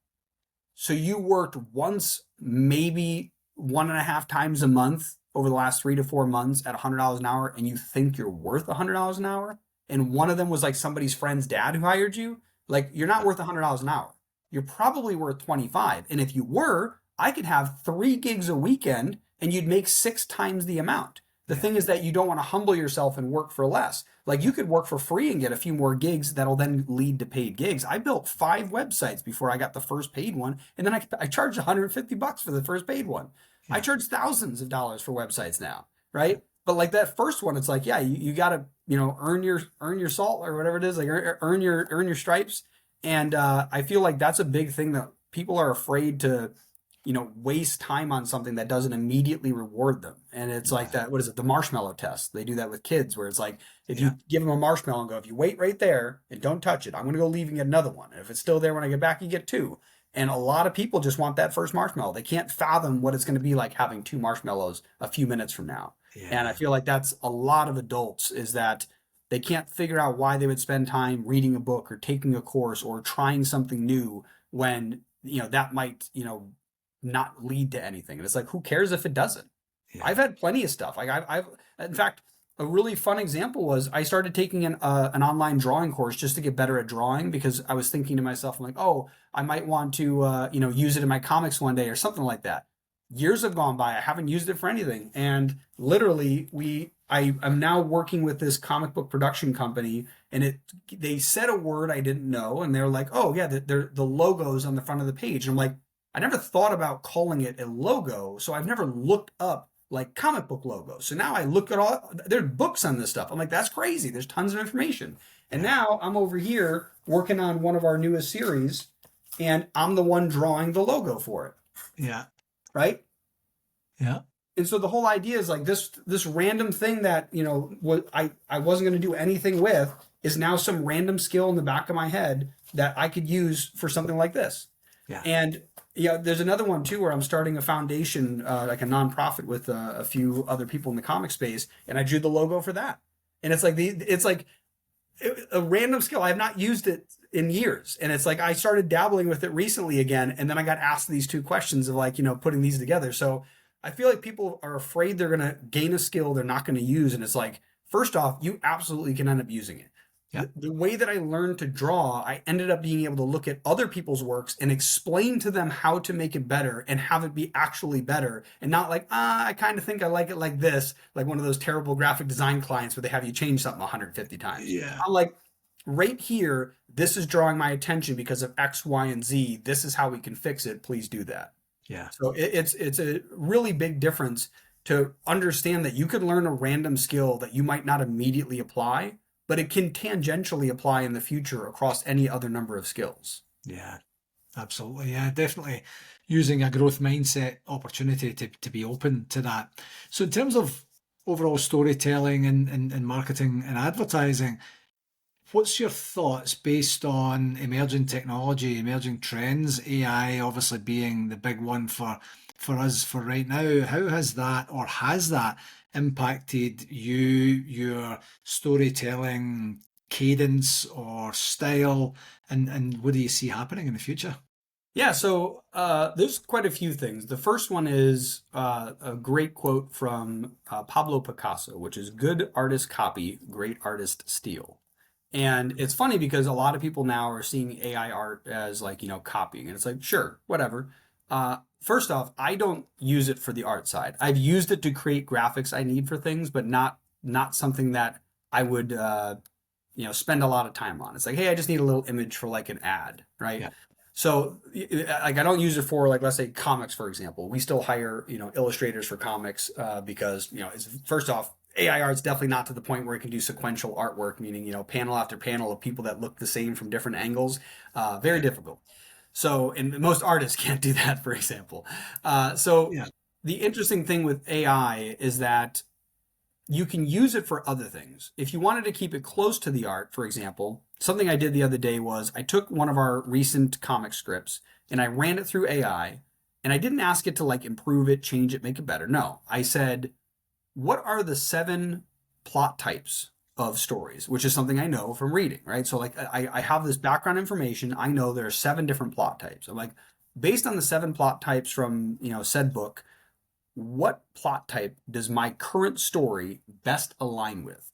so you worked once, maybe 1.5 times a month over the last 3 to 4 months at $100 an hour, and you think you're worth $100 an hour? And one of them was like somebody's friend's dad who hired you? Like, you're not worth $100 an hour. You're probably worth 25. And if you were, I could have 3 gigs a weekend and you'd make 6 times the amount. The Yeah. thing is that you don't want to humble yourself and work for less. Like, you could work for free and get a few more gigs that'll then lead to paid gigs. I built 5 websites before I got the first paid one, and then I charged $150 for the first paid one. I Yeah. charge thousands of dollars for websites now, right? But like that first one, it's like, yeah, you got to earn your salt or whatever it is, like earn your stripes. And I feel like that's a big thing that people are afraid to waste time on something that doesn't immediately reward them. And it's like Yeah. that, what is it, the marshmallow test? They do that with kids where it's like, if Yeah. you give them a marshmallow and go, if you wait right there and don't touch it, I'm going to go leave and get another one. And if it's still there when I get back, you get two. And a lot of people just want that first marshmallow. They can't fathom what it's going to be like having two marshmallows a few minutes from now. And I Yeah. feel like that's a lot of adults, is that they can't figure out why they would spend time reading a book or taking a course or trying something new when that might not lead to anything. And it's like, who cares if it doesn't? Yeah. I've had plenty of stuff. Like I've in fact, a really fun example was I started taking an online drawing course just to get better at drawing, because I was thinking to myself, I'm like, oh, I might want to use it in my comics one day or something like that. Years have gone by. I haven't used it for anything, and literally I am now working with this comic book production company, and they said a word I didn't know, and they're like, oh yeah, the logos on the front of the page. And I'm like, I never thought about calling it a logo, so I've never looked up like comic book logos. So now I look at there's books on this stuff. I'm like, that's crazy. There's tons of information. And Yeah. now I'm over here working on one of our newest series, and I'm the one drawing the logo for it. Yeah. Right. Yeah. And so the whole idea is like this random thing that, what I wasn't going to do anything with is now some random skill in the back of my head that I could use for something like this. Yeah. And there's another one too where I'm starting a foundation, like a nonprofit with a few other people in the comic space, and I drew the logo for that. And it's like a random skill. I have not used it in years, and it's like I started dabbling with it recently again, and then I got asked these two questions of like putting these together. So I feel like people are afraid they're going to gain a skill they're not going to use, and it's like, first off, you absolutely can end up using it. Yeah. The way that I learned to draw, I ended up being able to look at other people's works and explain to them how to make it better and have it be actually better, and not like, I kind of think I like it like this, like one of those terrible graphic design clients where they have you change something 150 times. Yeah. I'm like, right here, this is drawing my attention because of X, Y, and Z. This is how we can fix it. Please do that. Yeah. So it's a really big difference to understand that you could learn a random skill that you might not immediately apply, but it can tangentially apply in the future across any other number of skills. Yeah, absolutely. Yeah, definitely using a growth mindset opportunity to be open to that. So in terms of overall storytelling and marketing and advertising, what's your thoughts based on emerging technology, emerging trends, AI obviously being the big one for us for right now? How has that impacted you, your storytelling cadence or style, and what do you see happening in the future? Yeah, so there's quite a few things. The first one is a great quote from Pablo Picasso, which is good artist copy, great artist steal. And it's funny because a lot of people now are seeing AI art as like, copying. And it's like, sure, whatever. First off, I don't use it for the art side. I've used it to create graphics I need for things, but not something that I would spend a lot of time on. It's like, hey, I just need a little image for like an ad, right? Yeah. So like I don't use it for like, let's say comics, for example. We still hire, illustrators for comics because, it's first off, AI art's definitely not to the point where it can do sequential artwork, meaning, panel after panel of people that look the same from different angles. Very difficult. So, and most artists can't do that, for example. So Yeah. the interesting thing with AI is that you can use it for other things. If you wanted to keep it close to the art, for example, something I did the other day was I took one of our recent comic scripts and I ran it through AI, and I didn't ask it to like improve it, change it, make it better. No, I said, what are the 7 plot types of stories, which is something I know from reading, right? So like I have this background information. I know there are 7 different plot types. I'm like, based on the 7 plot types from, said book, what plot type does my current story best align with?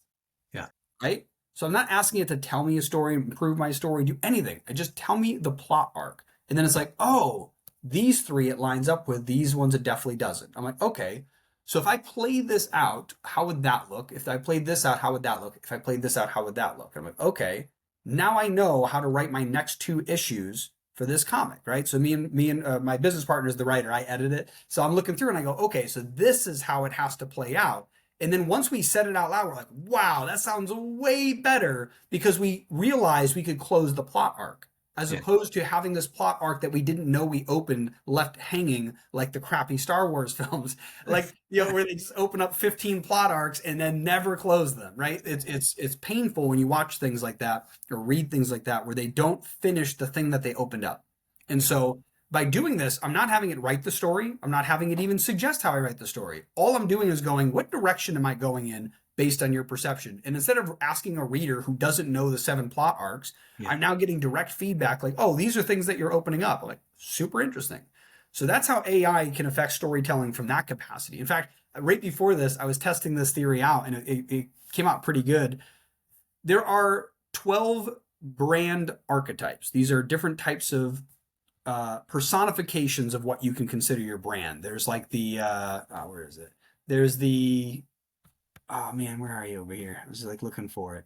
Yeah. Right? So I'm not asking it to tell me a story, improve my story, do anything. I just tell me the plot arc. And then it's like, oh, these 3 it lines up with, these ones it definitely doesn't. I'm like, okay. So if I play this out, how would that look? If I played this out, how would that look? If I played this out, how would that look? I'm like, okay. Now I know how to write my next 2 issues for this comic, right? So me and my business partner is the writer. I edit it. So I'm looking through and I go, okay, so this is how it has to play out. And then once we said it out loud, we're like, wow, that sounds way better, because we realized we could close the plot arc, as opposed to having this plot arc that we didn't know we opened left hanging like the crappy Star Wars films, like, where they just open up 15 plot arcs and then never close them, right? It's painful when you watch things like that or read things like that where they don't finish the thing that they opened up. And so by doing this, I'm not having it write the story. I'm not having it even suggest how I write the story. All I'm doing is going, what direction am I going in based on your perception? And instead of asking a reader who doesn't know the 7 plot arcs, I'm now getting direct feedback like, oh, these are things that you're opening up. I'm like, super interesting. So that's how AI can affect storytelling from that capacity. In fact, right before this, I was testing this theory out, and it came out pretty good. There are 12 brand archetypes. These are different types of personifications of what you can consider your brand. There's like the where is it? There's the oh man, where are you over here? I was like looking for it.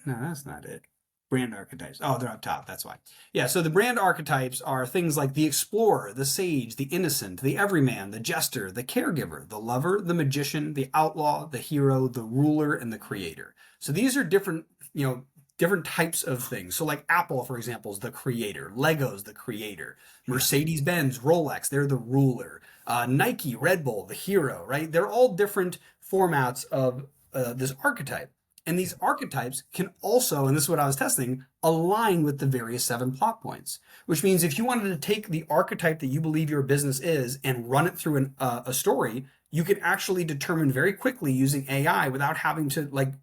No, that's not it. Brand archetypes. Oh, they're up top. That's why. Yeah. So the brand archetypes are things like the explorer, the sage, the innocent, the everyman, the jester, the caregiver, the lover, the magician, the outlaw, the hero, the ruler, and the creator. So these are different, different types of things. So like Apple, for example, is the creator. Lego's the creator. Mercedes-Benz, Rolex, they're the ruler. Nike, Red Bull, the hero, right? They're all different formats of this archetype. And these archetypes can also, and this is what I was testing, align with the various 7 plot points, which means if you wanted to take the archetype that you believe your business is and run it through a story, you can actually determine very quickly using AI without having to like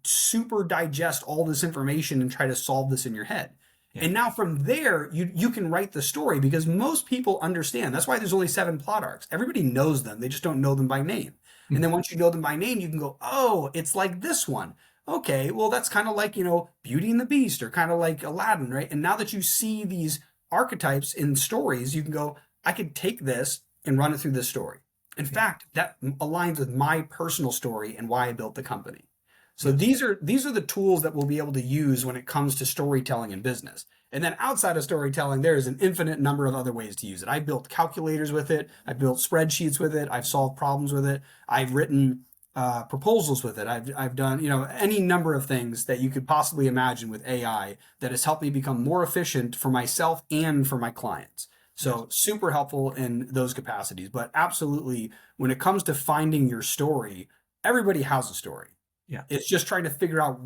super digest all this information and try to solve this in your head. Yeah. And now from there, you can write the story because most people understand. That's why there's only 7 plot arcs. Everybody knows them. They just don't know them by name. Mm-hmm. And then once you know them by name, you can go, oh, it's like this one. Okay, well, that's kind of like, Beauty and the Beast or kind of like Aladdin, right? And now that you see these archetypes in stories, you can go, I could take this and run it through this story. In fact, that aligns with my personal story and why I built the company. So these are the tools that we'll be able to use when it comes to storytelling in business. And then outside of storytelling, there is an infinite number of other ways to use it. I built calculators with it. I built spreadsheets with it. I've solved problems with it. I've written proposals with it. I've done, any number of things that you could possibly imagine with AI that has helped me become more efficient for myself and for my clients. So super helpful in those capacities. But absolutely, when it comes to finding your story, everybody has a story. Yeah. It's just trying to figure out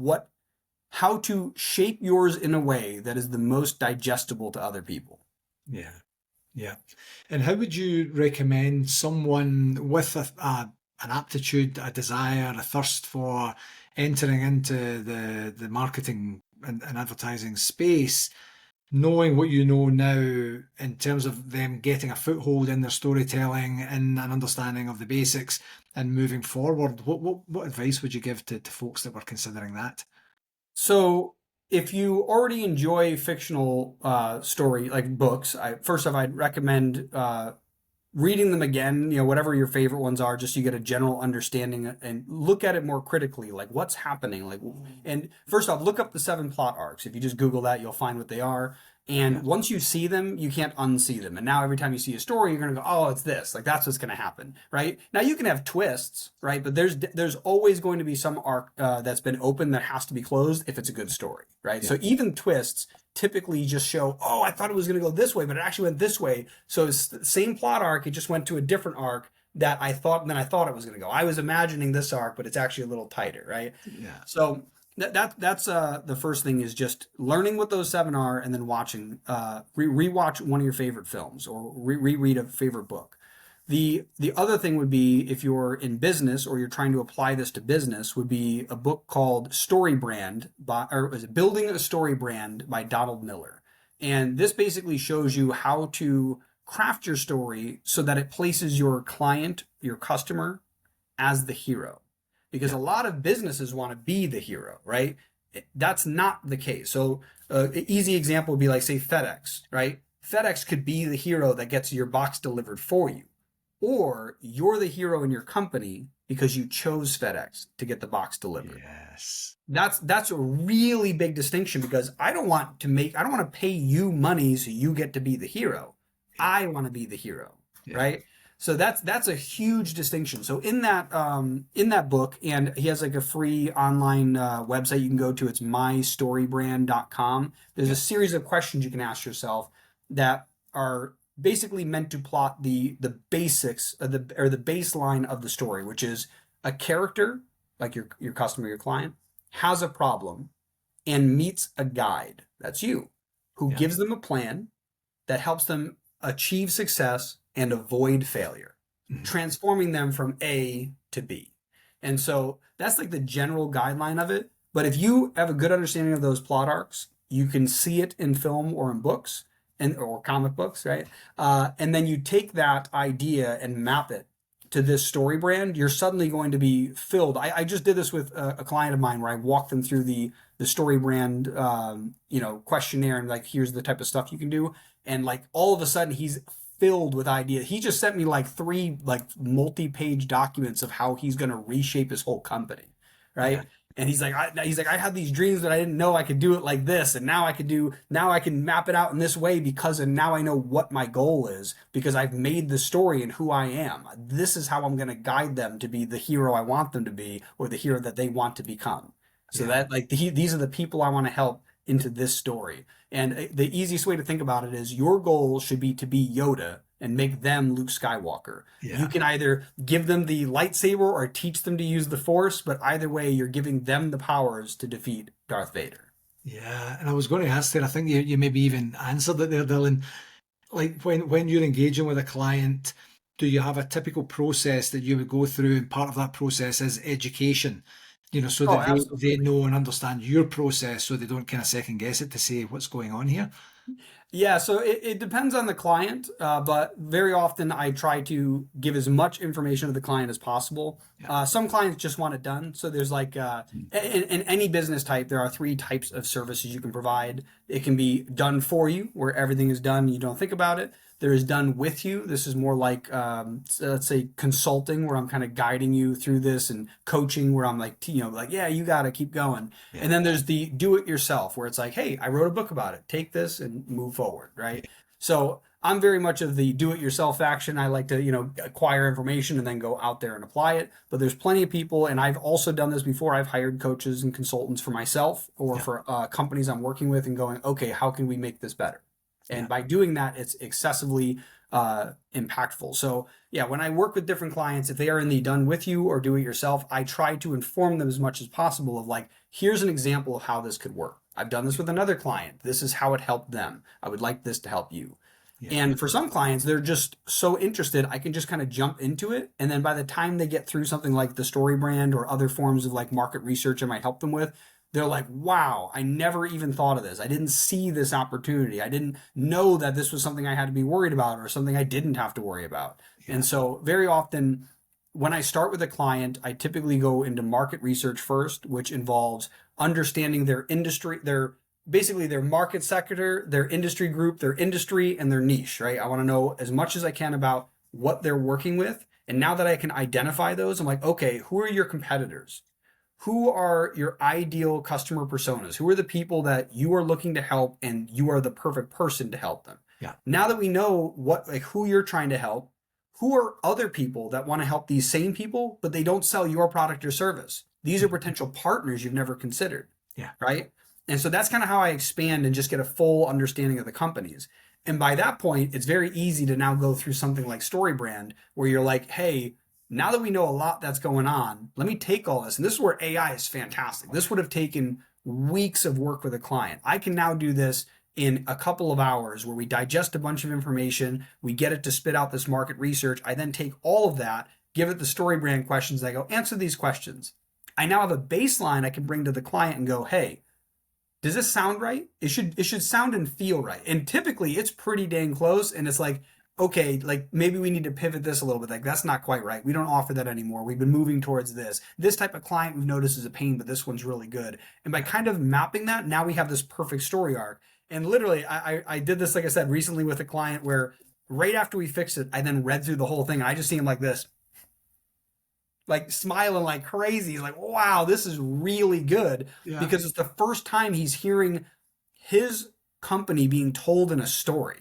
how to shape yours in a way that is the most digestible to other people. Yeah. Yeah. And how would you recommend someone with an aptitude, a desire, a thirst for entering into the marketing and advertising space, knowing what you know now in terms of them getting a foothold in their storytelling and an understanding of the basics and moving forward? What advice would you give to folks that were considering that? So if you already enjoy fictional story, like books, first off, I'd recommend reading them again, whatever your favorite ones are, just so you get a general understanding and look at it more critically, like what's happening. And first off, look up the 7 plot arcs. If you just Google that, you'll find what they are. And once you see them, you can't unsee them. And now every time you see a story, you're going to go, oh, it's this. Like that's what's going to happen, right? Now you can have twists, right? But there's always going to be some arc that's been open that has to be closed if it's a good story, right? Yeah. So even twists typically just show, oh, I thought it was going to go this way, but it actually went this way. So it's the same plot arc. It just went to a different arc that I thought it was going to go. I was imagining this arc, but it's actually a little tighter, right? Yeah. So that's the first thing is just learning what those 7 are and then watching, rewatch one of your favorite films or reread a favorite book. The other thing would be, if you're in business or you're trying to apply this to business, would be a book called Building a Story Brand by Donald Miller. And this basically shows you how to craft your story so that it places your client, your customer, as the hero. Because a lot of businesses want to be the hero, right? That's not the case. So an easy example would be like, say, FedEx, right? FedEx could be the hero that gets your box delivered for you. Or you're the hero in your company because you chose FedEx to get the box delivered. Yes. That's a really big distinction, because I don't want to pay you money so you get to be the hero. I want to be the hero, right? So that's a huge distinction. So in that book, and he has like a free online website you can go to. It's mystorybrand.com. There's a series of questions you can ask yourself that are basically meant to plot the basics of the baseline of the story, which is a character, like your customer, your client, has a problem and meets a guide, that's you, who gives them a plan that helps them achieve success and avoid failure, transforming them from A to B. And so that's like the general guideline of it. But if you have a good understanding of those plot arcs, you can see it in film or in books or comic books, right? And then you take that idea and map it to this story brand, you're suddenly going to be filled. I just did this with a client of mine where I walked them through the story brand, questionnaire, and like, here's the type of stuff you can do. And like all of a sudden he's filled with ideas. He just sent me like 3 like multi-page documents of how he's going to reshape his whole company, right? And I had these dreams that I didn't know I could do it like this, and now I can map it out in this way because, and now I know what my goal is because I've made the story and who I am. This is how I'm going to guide them to be the hero I want them to be, or the hero that they want to become. So Yeah. that these are the people I want to help into this story. And the easiest way to think about it is your goal should be to be Yoda and make them Luke Skywalker. You Yeah. can either give them the lightsaber or teach them to use the Force, but either way, you're giving them the powers to defeat Darth Vader. Yeah. And I was going to ask there, I think you maybe even answered it there, Dylan. Like when you're engaging with a client, do you have a typical process that you would go through? And part of that process is education, so Oh, that they absolutely. know and understand your process so they don't kind of second guess it to say what's going on here. Yeah, so it depends on the client, but very often I try to give as much information to the client as possible. Yeah. Some clients just want it done. So there's in any business type, there are three types of services you can provide. It can be done for you, where everything is done, you don't think about it. There is done with you. This is more like, let's say, consulting, where I'm kind of guiding you through this, and coaching, where I'm like, yeah, you got to keep going. Yeah. And then there's the do it yourself, where it's like, hey, I wrote a book about it. Take this and move forward, right? So I'm very much of the do it yourself faction. I like to, acquire information and then go out there and apply it. But there's plenty of people, and I've also done this before. I've hired coaches and consultants for myself or Yeah. for companies I'm working with, and going, okay, how can we make this better? Yeah. And by doing that, it's excessively impactful. So yeah, when I work with different clients, if they are in the done with you or do it yourself, I try to inform them as much as possible of like, here's an example of how this could work. I've done this with another client. This is how it helped them. I would like this to help you. Yeah. And for some clients, they're just so interested, I can just kind of jump into it. And then by the time they get through something like the story brand or other forms of like market research I might help them with, they're like, wow, I never even thought of this. I didn't see this opportunity. I didn't know that this was something I had to be worried about or something I didn't have to worry about. Yeah. And so very often when I start with a client, I typically go into market research first, which involves understanding their industry, basically their market sector, their industry group, their industry, and their niche, right? I want to know as much as I can about what they're working with. And now that I can identify those, I'm like, okay, who are your competitors? Who are your ideal customer personas? Who are the people that you are looking to help and you are the perfect person to help them? Yeah. Now that we know who you're trying to help, who are other people that want to help these same people, but they don't sell your product or service? These are potential partners you've never considered. Yeah. Right? And so that's kind of how I expand and just get a full understanding of the companies. And by that point, it's very easy to now go through something like StoryBrand, where you're like, hey, now that we know a lot that's going on, let me take all this. And this is where AI is fantastic. This would have taken weeks of work with a client. I can now do this in a couple of hours, where we digest a bunch of information, we get it to spit out this market research. I then take all of that, give it the StoryBrand questions. I go, answer these questions. I now have a baseline I can bring to the client and go, hey, does this sound right? It should sound and feel right. And typically it's pretty dang close. And it's like, okay, like maybe we need to pivot this a little bit. Like that's not quite right. We don't offer that anymore. We've been moving towards this. This type of client we've noticed is a pain, but this one's really good. And by kind of mapping that, now we have this perfect story arc. And literally I did this, like I said, recently with a client where right after we fixed it, I then read through the whole thing. And I just see him like this, like smiling like crazy. He's like, wow, this is really good. Yeah. Because it's the first time he's hearing his company being told in a story.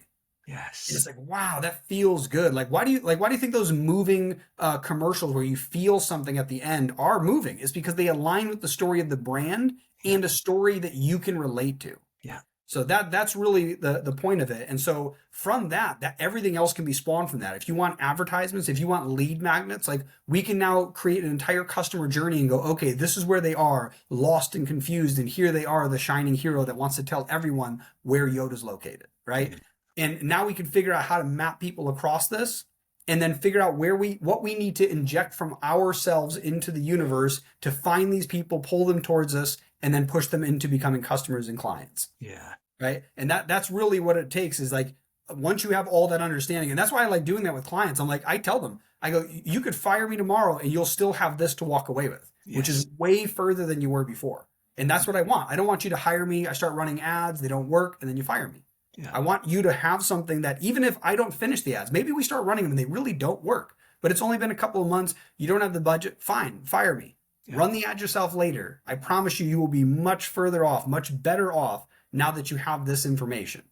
Yes. And it's like, wow, that feels good. Like, why do you think those moving commercials where you feel something at the end are moving? It's because they align with the story of the brand and a story that you can relate to. Yeah. So that's really the point of it. And so from that everything else can be spawned from that. If you want advertisements, if you want lead magnets, like we can now create an entire customer journey and go, okay, this is where they are, lost and confused, and here they are, the shining hero that wants to tell everyone where Yoda's located, right? Yeah. And now we can figure out how to map people across this, and then figure out what we need to inject from ourselves into the universe to find these people, pull them towards us, and then push them into becoming customers and clients. Yeah. Right. And that's really what it takes, is like, once you have all that understanding, and that's why I like doing that with clients. I'm like, I tell them, I go, you could fire me tomorrow and you'll still have this to walk away with, which is way further than you were before. And that's what I want. I don't want you to hire me. I start running ads, they don't work, and then you fire me. Yeah. I want you to have something that even if I don't finish the ads, maybe we start running them and they really don't work, but it's only been a couple of months, you don't have the budget, fine, fire me. Yeah. Run the ad yourself later. I promise you, you will be much further off, much better off now that you have this information.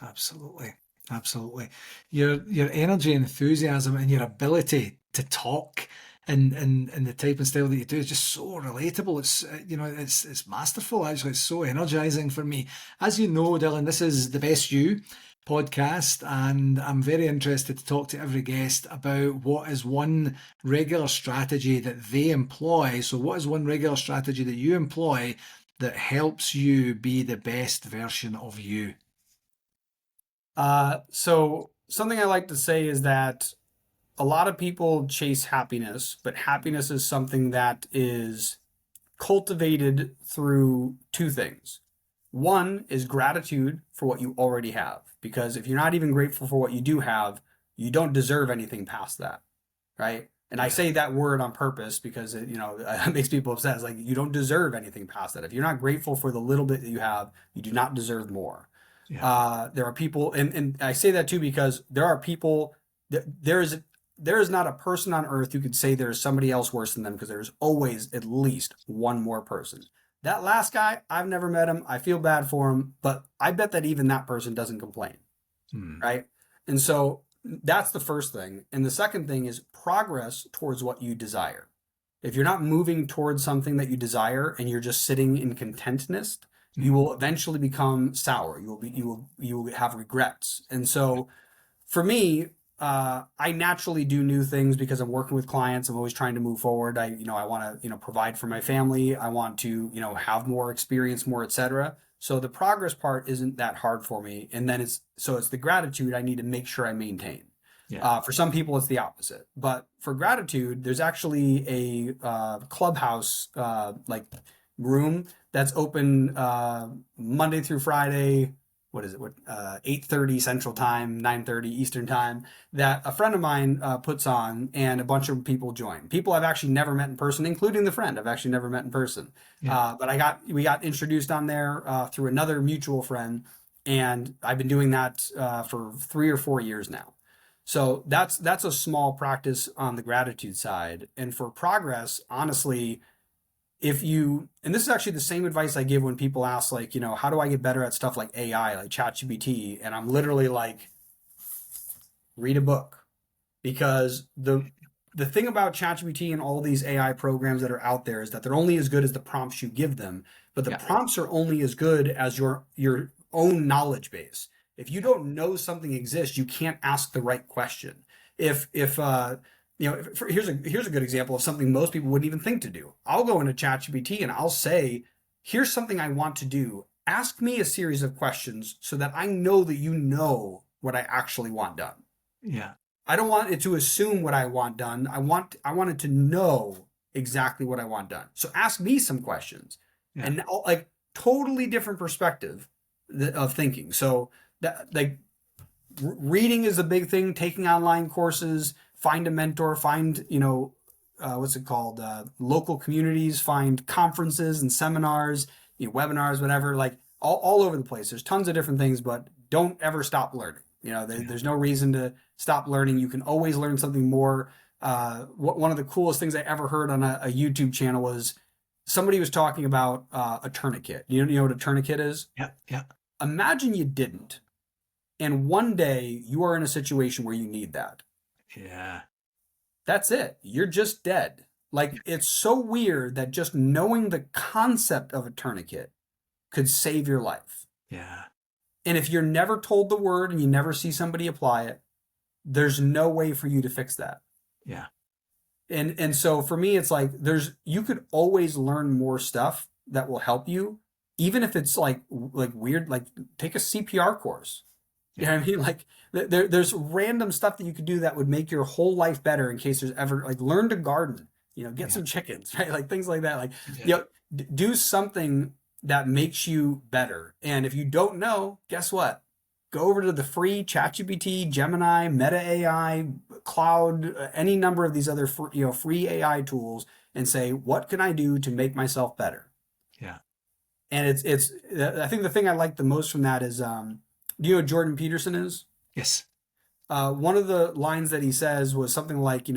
Absolutely. Absolutely. Your energy and enthusiasm and your ability to talk and the type and style that you do is just so relatable. It's it's masterful actually. It's so energizing for me. As you know, Dylan, this is the Best You podcast, and I'm very interested to talk to every guest about what is one regular strategy that they employ. So what is one regular strategy that you employ that helps you be the best version of you? So something I like to say is that a lot of people chase happiness, but happiness is something that is cultivated through two things. One is gratitude for what you already have, because if you're not even grateful for what you do have, you don't deserve anything past that, right? And I Yeah. say that word on purpose because it makes people upset. It's like you don't deserve anything past that. If you're not grateful for the little bit that you have, you do not deserve more. Yeah. There are people, and I say that too because there are people. There is not a person on earth who could say there is somebody else worse than them, because there's always at least one more person. That last guy, I've never met him. I feel bad for him, but I bet that even that person doesn't complain, Hmm. right? And so that's the first thing. And the second thing is progress towards what you desire. If you're not moving towards something that you desire and you're just sitting in contentness, you Hmm. will eventually become sour. You will have regrets. And so for me, I naturally do new things because I'm working with clients. I'm always trying to move forward. I want to, provide for my family. I want to, have more experience, more, etc. So the progress part isn't that hard for me. And then it's the gratitude I need to make sure I maintain. Yeah. For some people, it's the opposite. But for gratitude, there's actually a clubhouse like room that's open Monday through Friday. What is it? 8:30 Central Time, 9:30 Eastern Time. That a friend of mine puts on, and a bunch of people join. People I've actually never met in person, including the friend I've actually never met in person. Yeah. But we got introduced on there through another mutual friend, and I've been doing that for 3 or 4 years now. So that's a small practice on the gratitude side. And for progress, honestly, if you, and this is actually the same advice I give when people ask, like, how do I get better at stuff like AI, like ChatGPT? And I'm literally like, read a book. Because the thing about ChatGPT and all these AI programs that are out there is that they're only as good as the prompts you give them, but the Yeah. prompts are only as good as your own knowledge base. If you don't know something exists, you can't ask the right question. If here's a good example of something most people wouldn't even think to do. I'll go into ChatGPT and I'll say, here's something I want to do. Ask me a series of questions so that I know that you know what I actually want done. Yeah. I don't want it to assume what I want done. I want it to know exactly what I want done. So ask me some questions, Yeah. and like totally different perspective of thinking. So that like reading is a big thing. Taking online courses, find a mentor, find what's it called? Local communities, find conferences and seminars, webinars, whatever. Like all over the place. There's tons of different things, but don't ever stop learning. There's no reason to stop learning. You can always learn something more. One of the coolest things I ever heard on a YouTube channel was somebody was talking about a tourniquet. You know what a tourniquet is? Yeah. Yeah. Imagine you didn't, and one day you are in a situation where you need that. Yeah. That's it. You're just dead. Like, it's so weird that just knowing the concept of a tourniquet could save your life. Yeah. And if you're never told the word and you never see somebody apply it, there's no way for you to fix that. Yeah. And so for me, it's like you could always learn more stuff that will help you, even if it's like weird, like take a CPR course. You know what I mean? Like there's random stuff that you could do that would make your whole life better in case there's ever, like, learn to garden, get some chickens, right? Like things like that. Like, do something that makes you better. And if you don't know, guess what? Go over to the free ChatGPT, Gemini, Meta AI, Cloud, any number of these other free AI tools, and say, what can I do to make myself better? Yeah. And it's I think the thing I like the most from that is, do you know who Jordan Peterson is? Yes. One of the lines that he says was something like,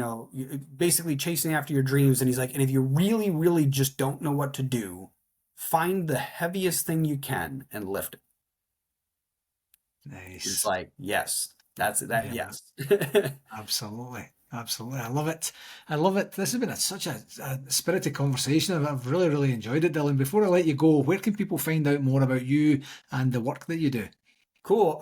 basically chasing after your dreams. And he's like, and if you really, really just don't know what to do, find the heaviest thing you can and lift it. It's Nice. like, yes, that's that. Yeah, Yes. absolutely. Absolutely. I love it. I love it. This has been such a spirited conversation. I've really, really enjoyed it, Dylan. Before I let you go, where can people find out more about you and the work that you do? Cool.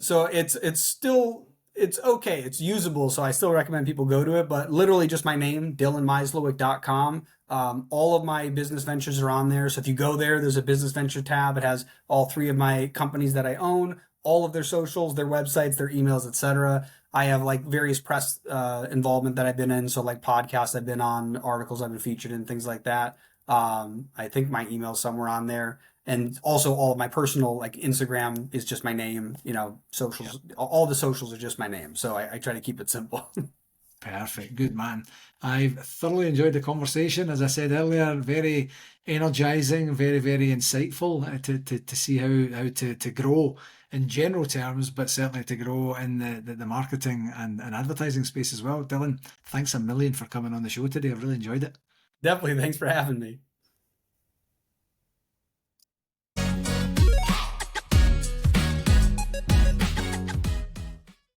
So it's still it's okay. It's usable, so I still recommend people go to it. But literally just my name, DillonMysliwiec.com. All of my business ventures are on there. So if you go there, there's a business venture tab. It has all three of my companies that I own, all of their socials, their websites, their emails, etc. I have like various press involvement that I've been in. So like podcasts I've been on, articles I've been featured in, things like that. I think my email's somewhere on there, and also all of my personal like Instagram is just my name. Yeah. Socials, all the socials are just my name. So I try to keep it simple. Perfect. Good man. I've thoroughly enjoyed the conversation. As I said earlier, very energizing, very, very insightful to see how to grow in general terms, but certainly to grow in the marketing and advertising space as well. Dylan, thanks a million for coming on the show today. I've really enjoyed it. Definitely. Thanks for having me.